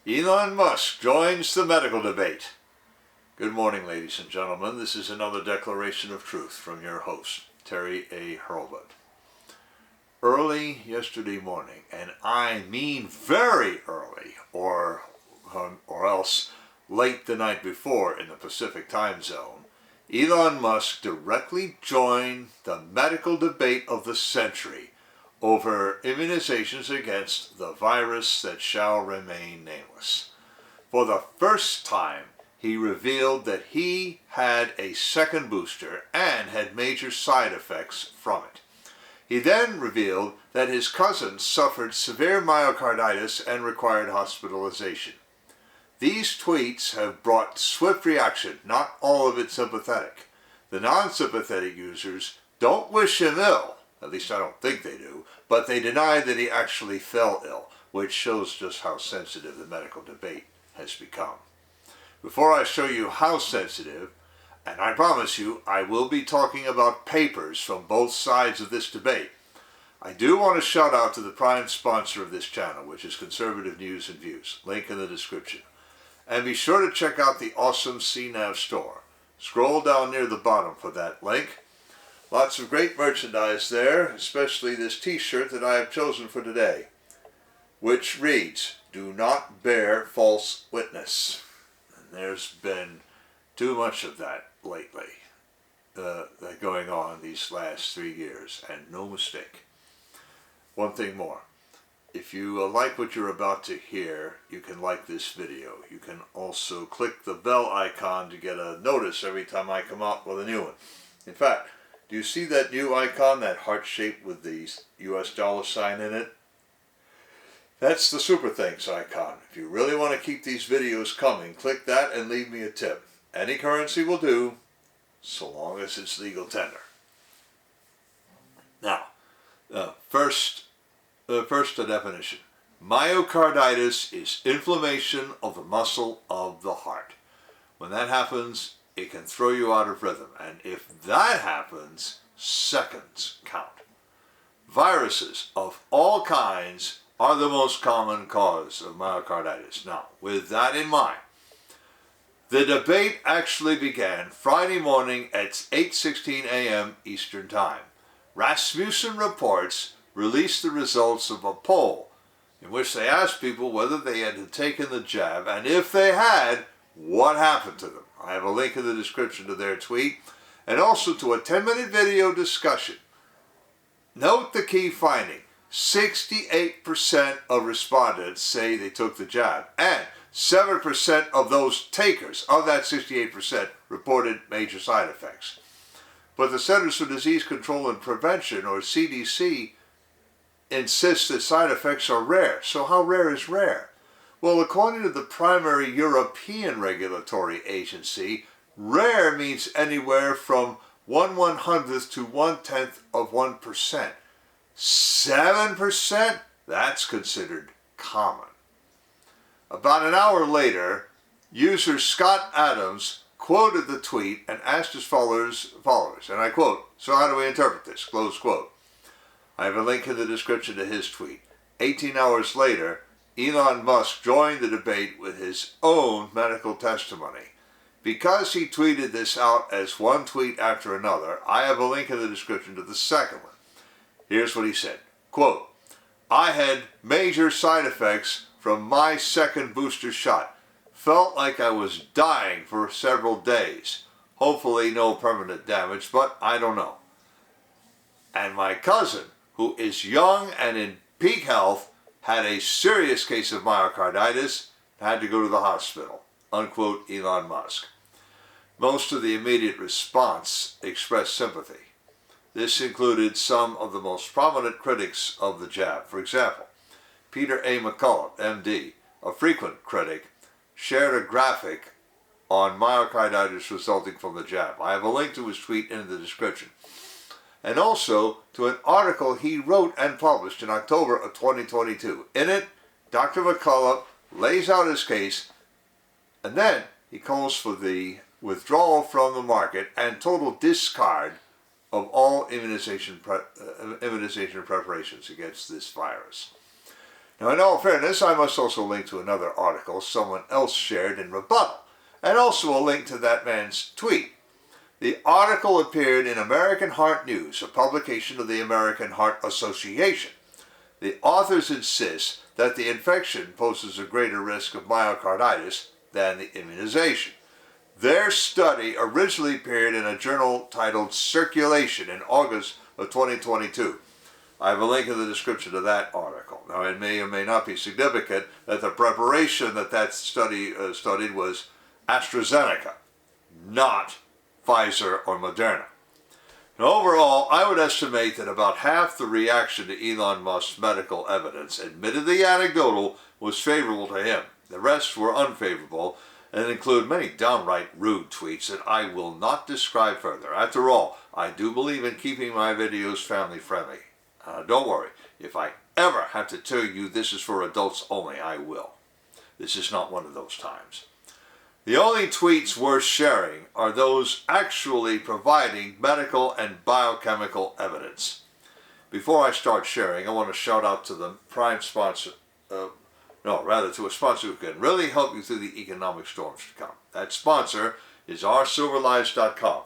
Elon Musk joins the medical debate. Good morning, ladies and gentlemen. This is another declaration of truth from your host, Terry A. Hurlbut. Early yesterday morning, and I mean very early, or else late the night before in the Pacific time zone, Elon Musk directly joined the medical debate of the century over immunizations against the virus that shall remain nameless. For the first time, he revealed that he had a second booster and had major side effects from it. He then revealed that his cousin suffered severe myocarditis and required hospitalization. These tweets have brought swift reaction, not all of it sympathetic. The non-sympathetic users don't wish him ill, at least I don't think they do, but they deny that he actually fell ill, which shows just how sensitive the medical debate has become. Before I show you how sensitive, and I promise you I will be talking about papers from both sides of this debate, I do want to shout out to the prime sponsor of this channel, which is Conservative News and Views, link in the description. And be sure to check out the awesome CNAV Store. Scroll down near the bottom for that link. Lots of great merchandise there, especially this t-shirt that I have chosen for today, which reads, "Do not bear false witness." And there's been too much of that lately, going on these last 3 years, and no mistake. One thing more. If you like what you're about to hear, you can like this video. You can also click the bell icon to get a notice every time I come out with a new one. In fact, do you see that new icon, that heart shape with the US dollar sign in it? That's the Super Thanks icon. If you really want to keep these videos coming, click that and leave me a tip. Any currency will do, so long as it's legal tender. Now, first a definition. Myocarditis is inflammation of the muscle of the heart. When that happens, it can throw you out of rhythm, and if that happens, seconds count. Viruses of all kinds are the most common cause of myocarditis. Now, with that in mind, the debate actually began Friday morning at 8:16 a.m. Eastern Time. Rasmussen reports released the results of a poll in which they asked people whether they had taken the jab, and if they had, what happened to them. I have a link in the description to their tweet, and also to a 10-minute video discussion. Note the key finding. 68% of respondents say they took the jab, and 7% of those takers, of that 68%, reported major side effects. But the Centers for Disease Control and Prevention, or CDC, insists that side effects are rare. So how rare is rare? Well, according to the primary European regulatory agency, rare means anywhere from 1/100th to 1/10 of 1%. 7%? That's considered common. About an hour later, user Scott Adams quoted the tweet and asked his followers, and I quote, "So how do we interpret this?" Close quote. I have a link in the description to his tweet. 18 hours later, Elon Musk joined the debate with his own medical testimony. Because he tweeted this out as one tweet after another, I have a link in the description to the second one. Here's what he said. Quote, "I had major side effects from my second booster shot. Felt like I was dying for several days. Hopefully no permanent damage, but I don't know. And my cousin, who is young and in peak health, had a serious case of myocarditis and had to go to the hospital." Unquote, Elon Musk. Most of the immediate response expressed sympathy. This included some of the most prominent critics of the jab. For example, Peter A. McCullough, MD, a frequent critic, shared a graphic on myocarditis resulting from the jab. I have a link to his tweet in the description. And also to an article he wrote and published in October of 2022. In it, Dr. McCullough lays out his case, and then he calls for the withdrawal from the market and total discard of all immunization preparations against this virus. Now, in all fairness, I must also link to another article someone else shared in rebuttal, and also a link to that man's tweet. The article appeared in American Heart News, a publication of the American Heart Association. The authors insist that the infection poses a greater risk of myocarditis than the immunization. Their study originally appeared in a journal titled Circulation in August of 2022. I have a link in the description to that article. Now, it may or may not be significant that the preparation that study studied was AstraZeneca, not Pfizer or Moderna. Now, overall, I would estimate that about half the reaction to Elon Musk's medical evidence, admittedly anecdotal, was favorable to him. The rest were unfavorable and include many downright rude tweets that I will not describe further. After all, I do believe in keeping my videos family friendly. Don't worry, if I ever have to tell you this is for adults only, I will. This is not one of those times. The only tweets worth sharing are those actually providing medical and biochemical evidence. Before I start sharing, I want to shout out to the prime sponsor, to a sponsor who can really help you through the economic storms to come. That sponsor is oursilverlives.com.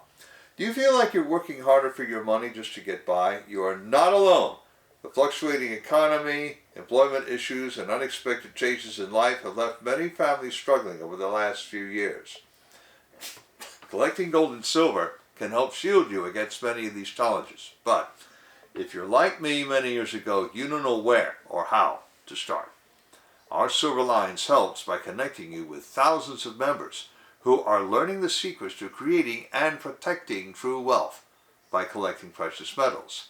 Do you feel like you're working harder for your money just to get by? You are not alone. The fluctuating economy, employment issues, and unexpected changes in life have left many families struggling over the last few years. Collecting gold and silver can help shield you against many of these challenges. But if you're like me many years ago, you don't know where or how to start. Our Silver Lines helps by connecting you with thousands of members who are learning the secrets to creating and protecting true wealth by collecting precious metals.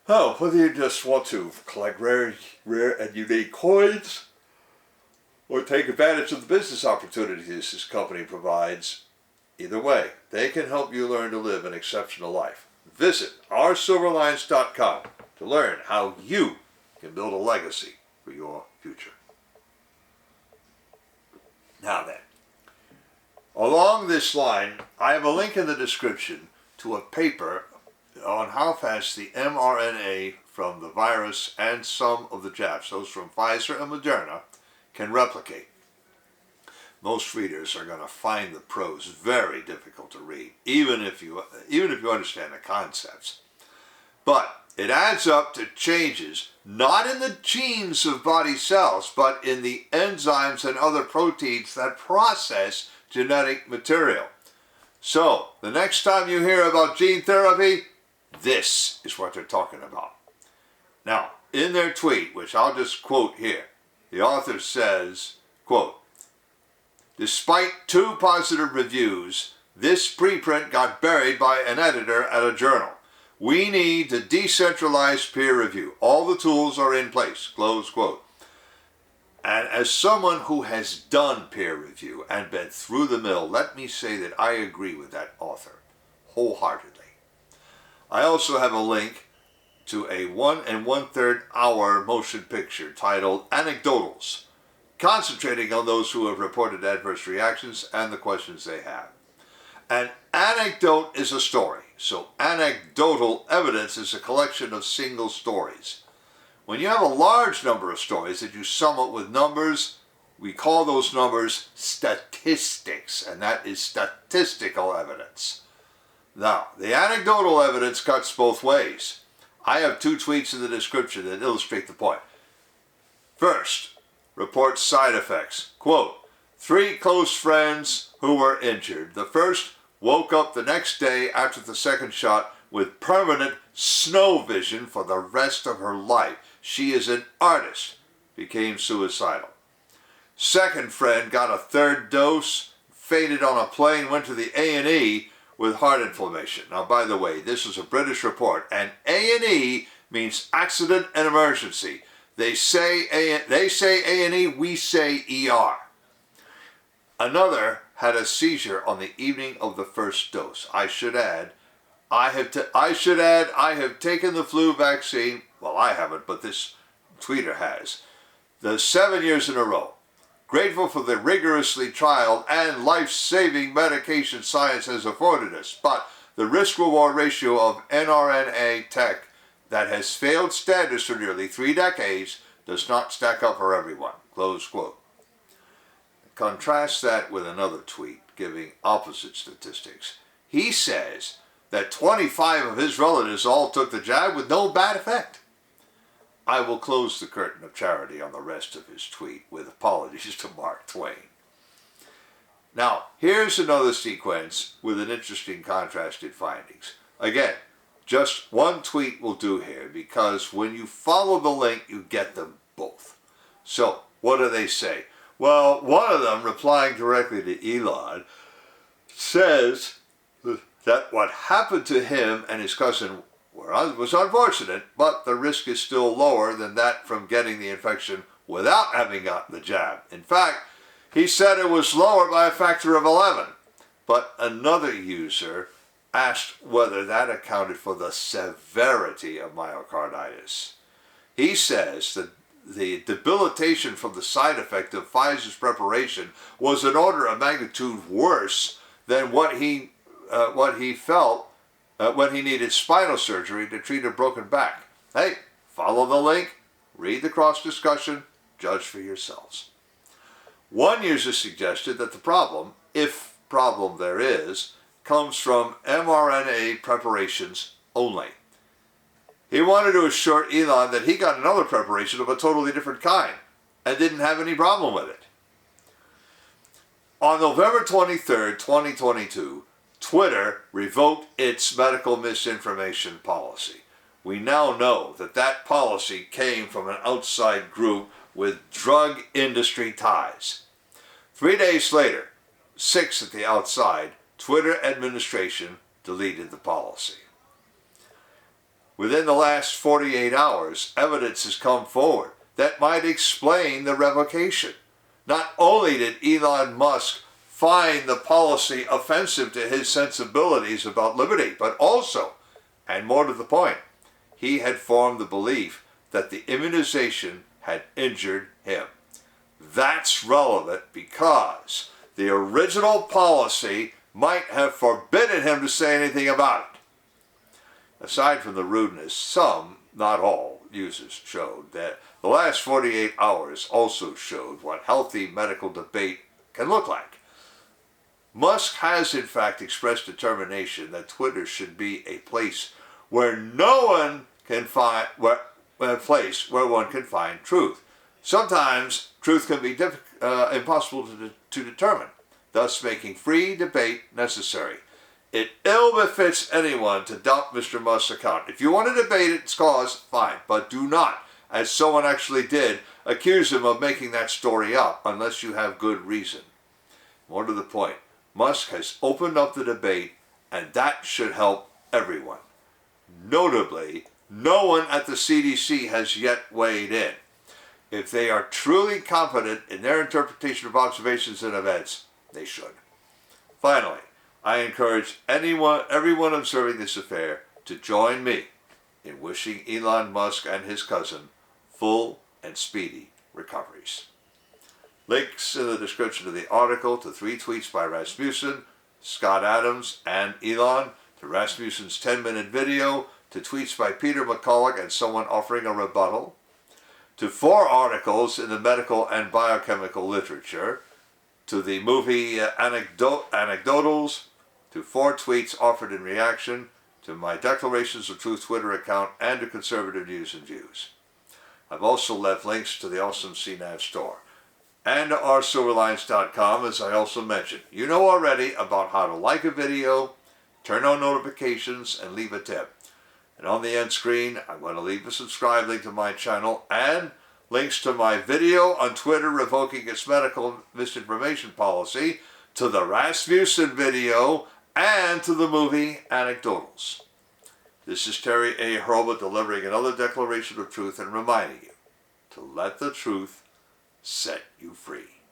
Oh, whether you just want to collect rare and unique coins or take advantage of the business opportunities this company provides, either way, they can help you learn to live an exceptional life. Visit oursilverlines.com to learn how you can build a legacy for your future. Now then, along this line, I have a link in the description to a paper on how fast the mRNA from the virus and some of the jabs, those from Pfizer and Moderna, can replicate. Most readers are going to find the prose very difficult to read, even if you understand the concepts. But it adds up to changes not in the genes of body cells, but in the enzymes and other proteins that process genetic material. So, the next time you hear about gene therapy, this is what they're talking about. Now, in their tweet, which I'll just quote here, the author says, quote, "Despite 2 positive reviews, this preprint got buried by an editor at a journal. We need to decentralize peer review. All the tools are in place," close quote. And as someone who has done peer review and been through the mill, let me say that I agree with that author wholeheartedly. I also have a link to a 1 1/3 hour motion picture titled Anecdotals, concentrating on those who have reported adverse reactions and the questions they have. An anecdote is a story, so anecdotal evidence is a collection of single stories. When you have a large number of stories that you sum up with numbers, we call those numbers statistics, and that is statistical evidence. Now, the anecdotal evidence cuts both ways. I have 2 tweets in the description that illustrate the point. First, reports side effects. Quote, 3 close friends who were injured. The first woke up the next day after the second shot with permanent snow vision for the rest of her life. She is an artist. Became suicidal. Second friend got a 3rd dose, fainted on a plane, went to the A&E with heart inflammation. Now, by the way, this is a British report, and A&E means accident and emergency. They say A&E, we say ER. Another had a seizure on the evening of the first dose. I should add, I have taken the flu vaccine. Well, I haven't, but this tweeter has. The 7 years in a row. Grateful for the rigorously trialed and life-saving medication science has afforded us, but the risk-reward ratio of mRNA tech that has failed standards for nearly 3 decades does not stack up for everyone, close quote. Contrast that with another tweet giving opposite statistics. He says that 25 of his relatives all took the jab with no bad effect. I will close the curtain of charity on the rest of his tweet with apologies to Mark Twain. Now, here's another sequence with an interesting contrasted findings. Again, just one tweet will do here, because when you follow the link, you get them both. So, what do they say? Well, one of them, replying directly to Elon, says that what happened to him and his cousin was unfortunate, but the risk is still lower than that from getting the infection without having gotten the jab. In fact, he said it was lower by a factor of 11. But another user asked whether that accounted for the severity of myocarditis. He says that the debilitation from the side effect of Pfizer's preparation was an order of magnitude worse than what he felt when he needed spinal surgery to treat a broken back. Hey, follow the link, read the cross discussion, judge for yourselves. One user suggested that the problem, if problem there is, comes from mRNA preparations only. He wanted to assure Elon that he got another preparation of a totally different kind and didn't have any problem with it. On November 23rd, 2022, Twitter revoked its medical misinformation policy. We now know that that policy came from an outside group with drug industry ties. 3 days later, 6 at the outside, Twitter administration deleted the policy. Within the last 48 hours, evidence has come forward that might explain the revocation. Not only did Elon Musk find the policy offensive to his sensibilities about liberty, but also, and more to the point, he had formed the belief that the immunization had injured him. That's relevant because the original policy might have forbidden him to say anything about it. Aside from the rudeness, some, not all, users showed that the last 48 hours also showed what healthy medical debate can look like. Musk has in fact expressed determination that Twitter should be a place where one can find truth. Sometimes truth can be impossible to determine, thus making free debate necessary. It ill befits anyone to doubt Mr. Musk's account. If you want to debate its cause, fine, but do not, as someone actually did, accuse him of making that story up unless you have good reason. More to the point, Musk has opened up the debate, and that should help everyone. Notably, no one at the CDC has yet weighed in. If they are truly confident in their interpretation of observations and events, they should. Finally, I encourage everyone observing this affair to join me in wishing Elon Musk and his cousin full and speedy recoveries. Links in the description of the article to 3 tweets by Rasmussen, Scott Adams, and Elon, to Rasmussen's 10-minute video, to tweets by Peter McCullough and someone offering a rebuttal, to 4 articles in the medical and biochemical literature, to the movie Anecdotals, to 4 tweets offered in reaction, to my Declarations of Truth Twitter account, and to conservative news and views. I've also left links to the awesome CNAV Store and to oursilverlines.com, as I also mentioned. You know already about how to like a video, turn on notifications, and leave a tip. And on the end screen, I'm going to leave a subscribe link to my channel and links to my video on Twitter revoking its medical misinformation policy, to the Rasmussen video, and to the movie Anecdotals. This is Terry A. Hurlbut delivering another declaration of truth and reminding you to let the truth set you free.